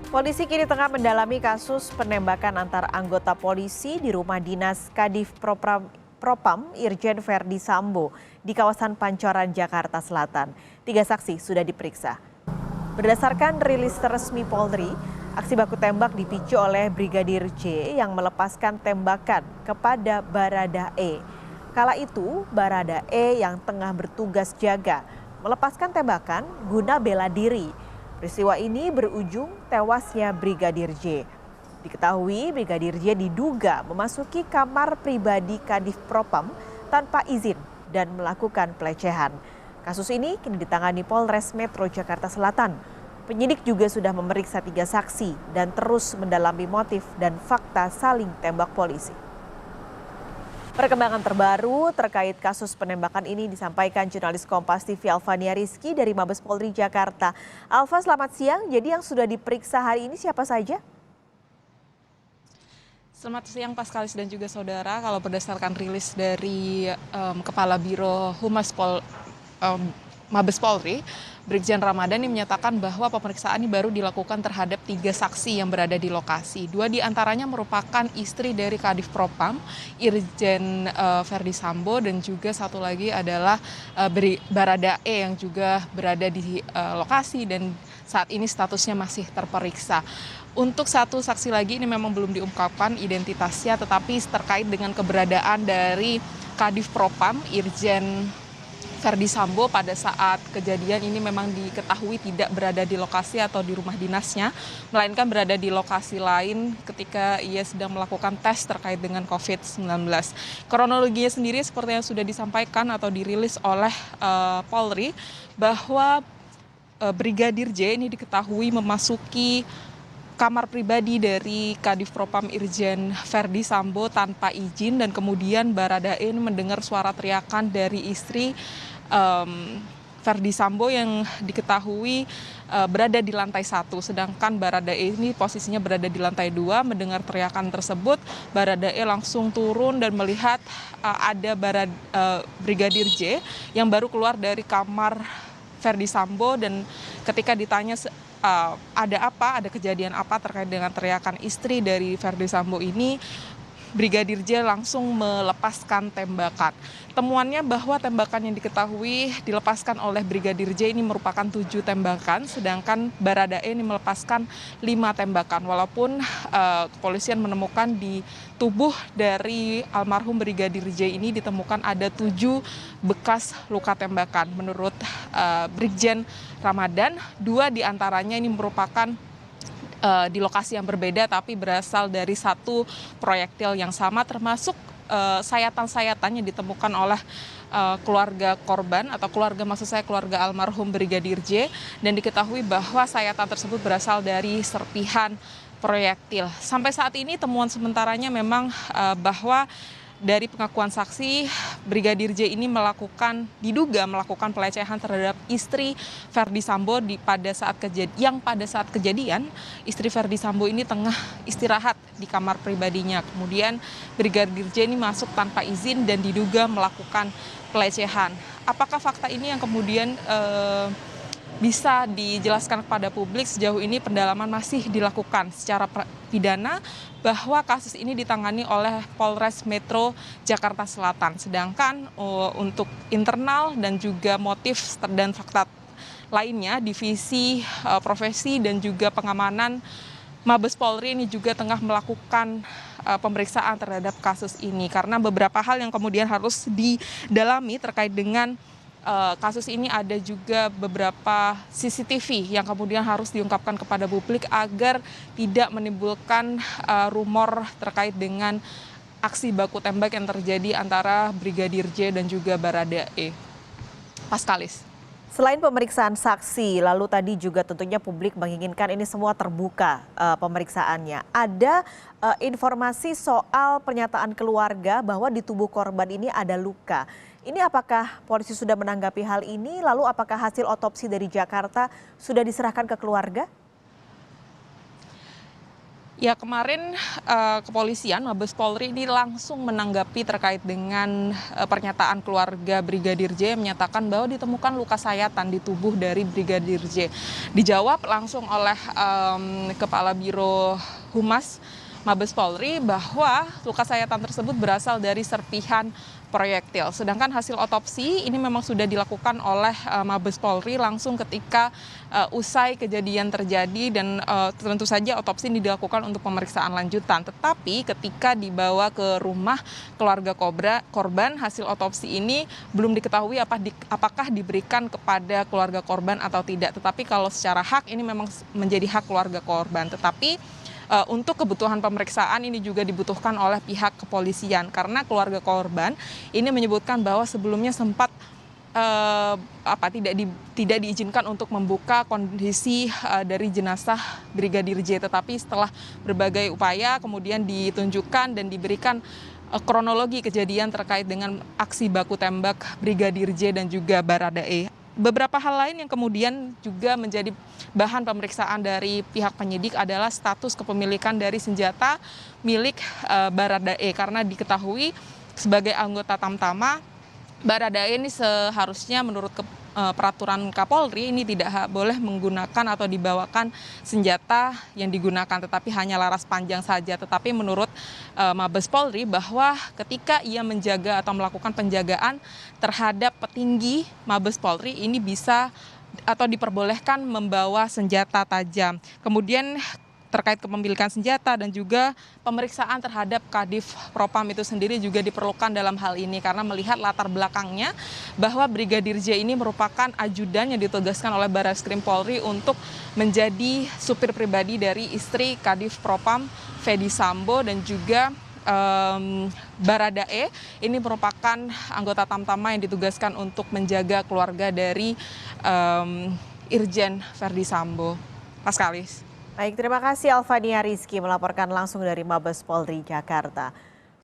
Polisi kini tengah mendalami kasus penembakan antar anggota polisi di rumah dinas Kadif Propam Irjen Verdi Sambo di kawasan Pancoran, Jakarta Selatan. 3 saksi sudah diperiksa. Berdasarkan rilis resmi Polri, aksi baku tembak dipicu oleh Brigadir J yang melepaskan tembakan kepada Barada E. Kala itu, Barada E yang tengah bertugas jaga melepaskan tembakan guna bela diri. Peristiwa ini berujung tewasnya Brigadir J. Diketahui Brigadir J diduga memasuki kamar pribadi Kadif Propam tanpa izin dan melakukan pelecehan. Kasus ini kini ditangani Polres Metro Jakarta Selatan. Penyidik juga sudah memeriksa 3 saksi dan terus mendalami motif dan fakta saling tembak polisi. Perkembangan terbaru terkait kasus penembakan ini disampaikan jurnalis Kompas TV Alvania Rizky dari Mabes Polri Jakarta. Alva, selamat siang. Jadi yang sudah diperiksa hari ini siapa saja? Selamat siang Paskalis dan juga saudara. Kalau berdasarkan rilis dari Kepala Biro Humas Mabes Polri, Brigjen Ramadan ini menyatakan bahwa pemeriksaan ini baru dilakukan terhadap 3 saksi yang berada di lokasi. 2 diantaranya merupakan istri dari Kadif Propam, Irjen Verdi Sambo, dan juga satu lagi adalah Barada E yang juga berada di lokasi dan saat ini statusnya masih terperiksa. Untuk satu saksi lagi ini memang belum diungkapkan identitasnya, tetapi terkait dengan keberadaan dari Kadif Propam, Irjen Verdi Sambo pada saat kejadian ini memang diketahui tidak berada di lokasi atau di rumah dinasnya, melainkan berada di lokasi lain ketika ia sedang melakukan tes terkait dengan COVID-19. Kronologinya sendiri seperti yang sudah disampaikan atau dirilis oleh Polri, bahwa Brigadir J ini diketahui memasuki kamar pribadi dari Kadif Propam Irjen Verdi Sambo tanpa izin, dan kemudian Barada E mendengar suara teriakan dari istri Verdi Sambo yang diketahui berada di lantai 1, sedangkan Barada E ini posisinya berada di lantai 2. Mendengar teriakan tersebut, Barada E langsung turun dan melihat ada Brigadir J yang baru keluar dari kamar Verdi Sambo, dan ketika ditanya ada kejadian apa terkait dengan teriakan istri dari Verdi Sambo ini, Brigadir J langsung melepaskan tembakan. Temuannya bahwa tembakan yang diketahui dilepaskan oleh Brigadir J ini merupakan 7 tembakan, sedangkan Barada E ini melepaskan 5 tembakan. Walaupun kepolisian menemukan di tubuh dari almarhum Brigadir J ini ditemukan ada 7 bekas luka tembakan. Menurut Brigjen Ramadan, 2 diantaranya ini merupakan di lokasi yang berbeda tapi berasal dari satu proyektil yang sama, termasuk sayatan-sayatan yang ditemukan oleh keluarga korban atau keluarga almarhum Brigadir J, dan diketahui bahwa sayatan tersebut berasal dari serpihan proyektil. Sampai saat ini temuan sementaranya memang bahwa dari pengakuan saksi, Brigadir J ini diduga melakukan pelecehan terhadap istri Verdi Sambo pada saat kejadian istri Verdi Sambo ini tengah istirahat di kamar pribadinya. Kemudian Brigadir J ini masuk tanpa izin dan diduga melakukan pelecehan. Apakah fakta ini yang kemudian bisa dijelaskan kepada publik? Sejauh ini pendalaman masih dilakukan secara pidana, bahwa kasus ini ditangani oleh Polres Metro Jakarta Selatan. Sedangkan untuk internal dan juga motif dan fakta lainnya, Divisi Profesi dan juga Pengamanan Mabes Polri ini juga tengah melakukan pemeriksaan terhadap kasus ini, karena beberapa hal yang kemudian harus didalami terkait dengan kasus ini. Ada juga beberapa CCTV yang kemudian harus diungkapkan kepada publik agar tidak menimbulkan rumor terkait dengan aksi baku tembak yang terjadi antara Brigadir J dan juga Barada E. Paskalis. Selain pemeriksaan saksi, lalu tadi juga tentunya publik menginginkan ini semua terbuka pemeriksaannya. Ada informasi soal pernyataan keluarga bahwa di tubuh korban ini ada luka. Ini apakah polisi sudah menanggapi hal ini? Lalu apakah hasil otopsi dari Jakarta sudah diserahkan ke keluarga? Ya kemarin kepolisian Mabes Polri ini langsung menanggapi terkait dengan pernyataan keluarga Brigadir J yang menyatakan bahwa ditemukan luka sayatan di tubuh dari Brigadir J. Dijawab langsung oleh Kepala Biro Humas Mabes Polri bahwa luka sayatan tersebut berasal dari serpihan proyektil. Sedangkan hasil otopsi ini memang sudah dilakukan oleh Mabes Polri langsung ketika usai kejadian terjadi dan tentu saja otopsi ini dilakukan untuk pemeriksaan lanjutan. Tetapi ketika dibawa ke rumah keluarga korban, hasil otopsi ini belum diketahui apakah diberikan kepada keluarga korban atau tidak. Tetapi kalau secara hak ini memang menjadi hak keluarga korban. Tetapi untuk kebutuhan pemeriksaan ini juga dibutuhkan oleh pihak kepolisian karena keluarga korban ini menyebutkan bahwa sebelumnya sempat tidak diizinkan untuk membuka kondisi dari jenazah Brigadir J, tetapi setelah berbagai upaya kemudian ditunjukkan dan diberikan kronologi kejadian terkait dengan aksi baku tembak Brigadir J dan juga Baradae. Beberapa hal lain yang kemudian juga menjadi bahan pemeriksaan dari pihak penyidik adalah status kepemilikan dari senjata milik Baradae karena diketahui sebagai anggota Tamtama Baradae ini seharusnya menurut peraturan Kapolri ini tidak boleh menggunakan atau dibawakan senjata yang digunakan tetapi hanya laras panjang saja. Tetapi menurut Mabes Polri bahwa ketika ia menjaga atau melakukan penjagaan terhadap petinggi Mabes Polri ini bisa atau diperbolehkan membawa senjata tajam. Kemudian terkait kepemilikan senjata dan juga pemeriksaan terhadap Kadif Propam itu sendiri juga diperlukan dalam hal ini karena melihat latar belakangnya bahwa Brigadir J ini merupakan ajudan yang ditugaskan oleh Barreskrim Polri untuk menjadi supir pribadi dari istri Kadif Propam Fedy Sambo dan juga Baradae ini merupakan anggota Tamtama yang ditugaskan untuk menjaga keluarga dari Irjen Verdi Sambo. Mas Kalis. Baik, terima kasih Alfania Rizky melaporkan langsung dari Mabes Polri Jakarta.